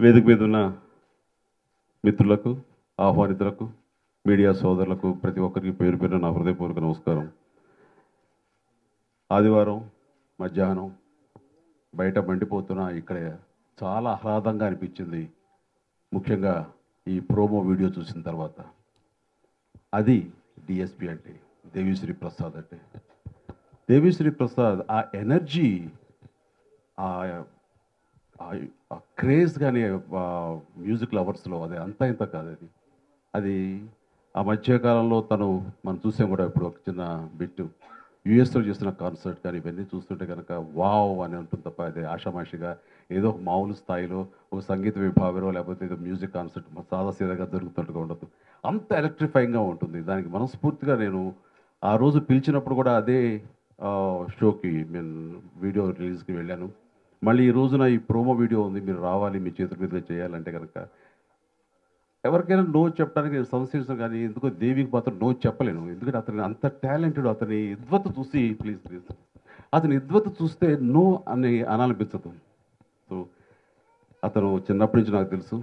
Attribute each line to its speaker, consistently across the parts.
Speaker 1: వేదిక మీద ఉన్న మిత్రులకు, ఆహ్వానితులకు, మీడియా సోదరులకు ప్రతి ఒక్కరికి పేరు పేరున నా హృదయపూర్వక నమస్కారం. ఆదివారం మధ్యాహ్నం బయట మండిపోతున్న ఇక్కడ చాలా ఆహ్లాదంగా అనిపించింది. ముఖ్యంగా ఈ ప్రోమో వీడియో చూసిన తర్వాత. అది డిఎస్పి అంటే, దేవిశ్రీ ప్రసాద్ అంటే. దేవిశ్రీ ప్రసాద్ ఆ ఎనర్జీ, ఆ క్రేజ్ కానీ మ్యూజిక్ లవర్స్లో అది అంతా ఇంత కాదు. అది ఆ మధ్యకాలంలో మనం చూసాం కూడా. ఇప్పుడు ఒక చిన్న బిట్టు యుఎస్లో చేసిన కాన్సర్ట్ కానీ ఇవన్నీ చూస్తుంటే కనుక వావ్ అని ఉంటుంది తప్ప అది ఆషామాషిగా ఏదో ఒక మామూలు స్థాయిలో ఒక సంగీత విభాగంలో లేకపోతే ఏదో మ్యూజిక్ కాన్సర్ట్ సాదాసీదాగా జరుగుతున్నట్టుగా ఉండదు. అంత ఎలక్ట్రిఫైయింగ్గా ఉంటుంది. దానికి మనస్ఫూర్తిగా నేను ఆ రోజు పిలిచినప్పుడు కూడా అదే షోకి వీడియో రిలీజ్కి వెళ్ళాను. మళ్ళీ ఈ రోజున ఈ ప్రోమో వీడియో ఉంది, మీరు రావాలి, మీ చేతుల మీదుగా చేయాలంటే కనుక ఎవరికైనా నో చెప్పడానికి నేను సంశయించను. కానీ ఎందుకో దేవికి మాత్రం నో చెప్పలేను. ఎందుకంటే అతని అంత టాలెంటెడ్. అతని ఇద్వత చూసి ప్లీజ్ అతని ఇద్వత చూస్తే నో అని అనాలనిపించదు. సో అతను చిన్నప్పటి నుంచి నాకు తెలుసు.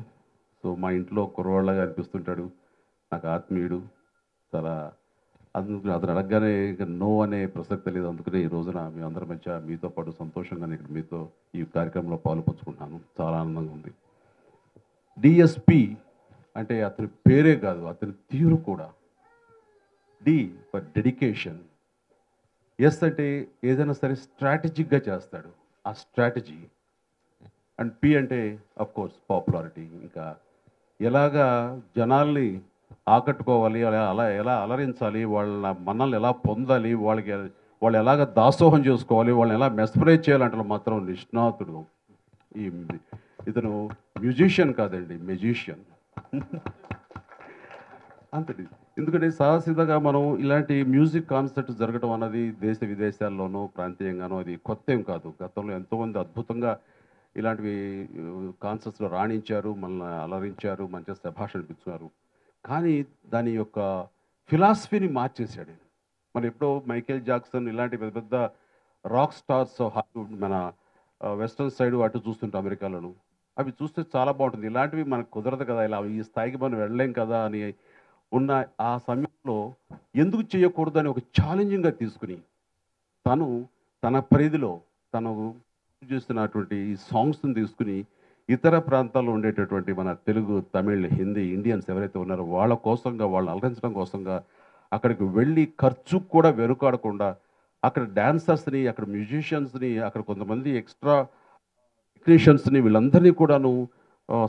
Speaker 1: సో మా ఇంట్లో కుర్రవాళ్ళగా అనిపిస్తుంటాడు, నాకు ఆత్మీయుడు. చాలా అందుకు అతను అడగగానే ఇక నో అనే ప్రసక్తి లేదు. అందుకనే ఈ రోజున మీ అందరి మధ్య మీతో పాటు సంతోషంగానే ఇక్కడ మీతో ఈ కార్యక్రమంలో పాలుపంచుకుంటున్నాను. చాలా ఆనందంగా ఉంది. డిఎస్పి అంటే అతని పేరే కాదు, అతని తీరు కూడా. D for dedication. ఎస్ అంటే ఏదైనా సరే స్ట్రాటజిక్గా చేస్తాడు, ఆ స్ట్రాటజీ. అండ్ పి అంటే అఫ్కోర్స్ పాపులారిటీ. ఇంకా ఎలాగా జనాల్ని ఆకట్టుకోవాలి, అలా ఎలా అలరించాలి, వాళ్ళ మన్నల్ని ఎలా పొందాలి, వాళ్ళు ఎలాగ దాసోహం చేసుకోవాలి, వాళ్ళని ఎలా మెస్పరైజ్ చేయాలంటే మాత్రం నిష్ణాతుడు. ఇతను మ్యూజిషియన్ కాదండి, మెజిషియన్. అంతటి. ఎందుకంటే సాదాసీదాగా మనం ఇలాంటి మ్యూజిక్ కాన్సర్ట్ జరగడం అన్నది దేశ విదేశాల్లోనూ ప్రాంతీయంగానూ అది కొత్త ఏం కాదు. గతంలో ఎంతోమంది అద్భుతంగా ఇలాంటివి కాన్సర్ట్స్లో రాణించారు, మనల్ని అలరించారు, మంచిగా శభాష్ అనిపించారు. కానీ దాని యొక్క ఫిలాసఫీని మార్చేశాడు. మనం ఎప్పుడో మైకేల్ జాక్సన్ ఇలాంటి పెద్ద పెద్ద రాక్ స్టార్స్ హాలీవుడ్, మన వెస్ట్రన్ సైడ్ అటు చూస్తుంటే అమెరికాలోను అవి చూస్తే చాలా బాగుంటుంది. ఇలాంటివి మనకు కుదరదు కదా, ఇలా ఈ స్థాయికి మనం వెళ్ళలేం కదా అని ఉన్న ఆ సమయంలో ఎందుకు చేయకూడదు అని ఒక ఛాలెంజింగ్గా తీసుకుని తన పరిధిలో తను చేస్తున్నటువంటి ఈ సాంగ్స్ని తీసుకుని ఇతర ప్రాంతాల్లో ఉండేటటువంటి మన తెలుగు, తమిళ్, హిందీ ఇండియన్స్ ఎవరైతే ఉన్నారో వాళ్ళ కోసంగా, వాళ్ళని అలరించడం కోసంగా అక్కడికి వెళ్ళి ఖర్చు కూడా వెనుకాడకుండా అక్కడ డాన్సర్స్ని, అక్కడ మ్యూజిషియన్స్ని, అక్కడ కొంతమంది ఎక్స్ట్రా టెక్నీషియన్స్ని వీళ్ళందరినీ కూడాను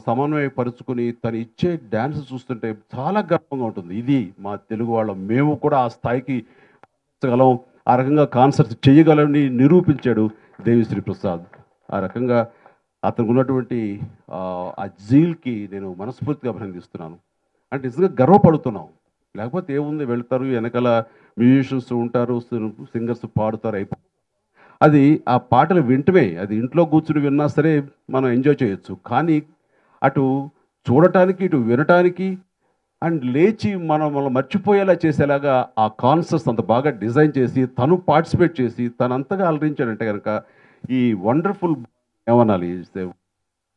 Speaker 1: సమన్వయపరుచుకుని తను ఇచ్చే డ్యాన్స్ చూస్తుంటే చాలా గర్వంగా ఉంటుంది. ఇది మా తెలుగు వాళ్ళం, మేము కూడా ఆ స్థాయికి గలం, ఆ రకంగా కాన్సర్ట్స్ చేయగలని నిరూపించాడు దేవిశ్రీ ప్రసాద్. ఆ రకంగా అతనికి ఉన్నటువంటి ఆ జీల్కి నేను మనస్ఫూర్తిగా అభినందిస్తున్నాను. అంటే నిజంగా గర్వపడుతున్నాం. లేకపోతే ఏముంది, వెళ్తారు, వెనకాల మ్యూజిషియన్స్ ఉంటారు, సింగర్స్ పాడుతారు, అయిపోయి అది ఆ పాటలు వింటమే. అది ఇంట్లో కూర్చుని విన్నా సరే మనం ఎంజాయ్ చేయొచ్చు. కానీ అటు చూడటానికి, ఇటు వినటానికి అండ్ లేచి మనం మర్చిపోయేలా చేసేలాగా ఆ కాన్సర్ట్స్ అంత బాగా డిజైన్ చేసి తను పార్టిసిపేట్ చేసి తనంతగా అలరించాడంటే కనుక ఈ వండర్ఫుల్ ఏమనాలి,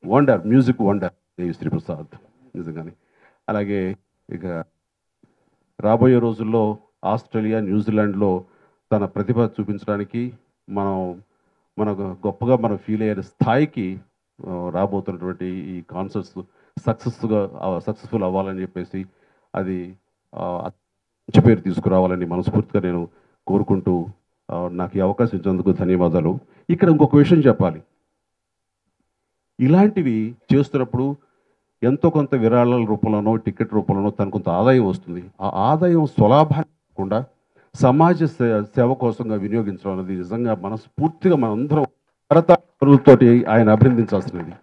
Speaker 1: wonder, music wonder Devi Sri Prasad నిజంగానే. అలాగే ఇక రాబోయే రోజుల్లో ఆస్ట్రేలియా, న్యూజిలాండ్లో తన ప్రతిభ చూపించడానికి మనకు గొప్పగా మనం ఫీల్ అయ్యే స్థాయికి రాబోతున్నటువంటి ఈ కాన్సర్ట్స్ సక్సెస్ఫుల్ అవ్వాలని చెప్పేసి అది మంచి పేరు తీసుకురావాలని మనస్ఫూర్తిగా నేను కోరుకుంటూ నాకు ఈ అవకాశం ఇచ్చినందుకు ధన్యవాదాలు. ఇక్కడ ఇంకొక విషయం చెప్పాలి. ఇలాంటివి చేస్తున్నప్పుడు ఎంతో కొంత విరాళాల రూపంలోనో టికెట్ రూపంలోనో తనకు కొంత ఆదాయం వస్తుంది. ఆ ఆదాయం స్వలాభాన్ని కాకుండా సమాజ సేవ కోసంగా వినియోగించడం అనేది నిజంగా మనస్ఫూర్తిగా మనందరం భారతతోటి ఆయన అభినందించాల్సినది.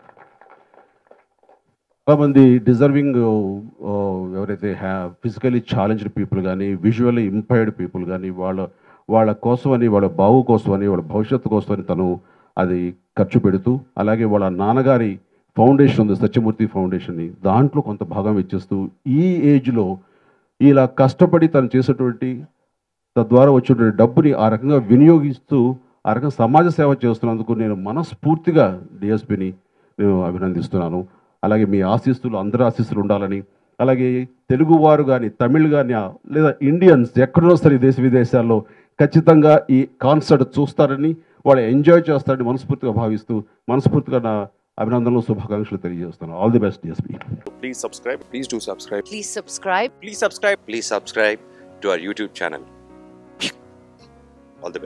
Speaker 1: చాలామంది డిజర్వింగ్ ఎవరైతే ఫిజికలీ ఛాలెంజ్డ్ పీపుల్ కానీ, విజువల్లీ ఇంపైర్డ్ పీపుల్ కానీ వాళ్ళ కోసమని, వాళ్ళ బావు కోసమని, వాళ్ళ భవిష్యత్తు కోసమని తను అది ఖర్చు పెడుతూ, అలాగే వాళ్ళ నాన్నగారి ఫౌండేషన్ ఉంది, సత్యమూర్తి ఫౌండేషన్ని, దాంట్లో కొంత భాగం ఇచ్చేస్తూ ఈ ఏజ్లో ఇలా కష్టపడి తను చేసేటువంటి తద్వారా వచ్చేటువంటి డబ్బుని ఆ రకంగా వినియోగిస్తూ ఆ రకంగా సమాజ సేవ చేస్తున్నందుకు నేను మనస్ఫూర్తిగా డిఎస్పిని నేను అభినందిస్తున్నాను. అలాగే మీ ఆశీస్సులు అందరి ఆశీస్సులు ఉండాలని, అలాగే తెలుగువారు కానీ తమిళ్ కానీ లేదా ఇండియన్స్ ఎక్కడున్నా సరే దేశ విదేశాల్లో ఖచ్చితంగా ఈ కాన్సర్ట్ చూస్తారని, వాళ్ళు ఎంజాయ్ చేస్తారని మనస్ఫూర్తిగా భావిస్తూ మనస్ఫూర్తిగా నా అభినందనలు శుభాకాంక్షలు తెలియజేస్తున్నాను. All the best DSP.
Speaker 2: Please subscribe. Please do subscribe.
Speaker 3: Please subscribe.
Speaker 2: Please subscribe. Please subscribe to our YouTube channel.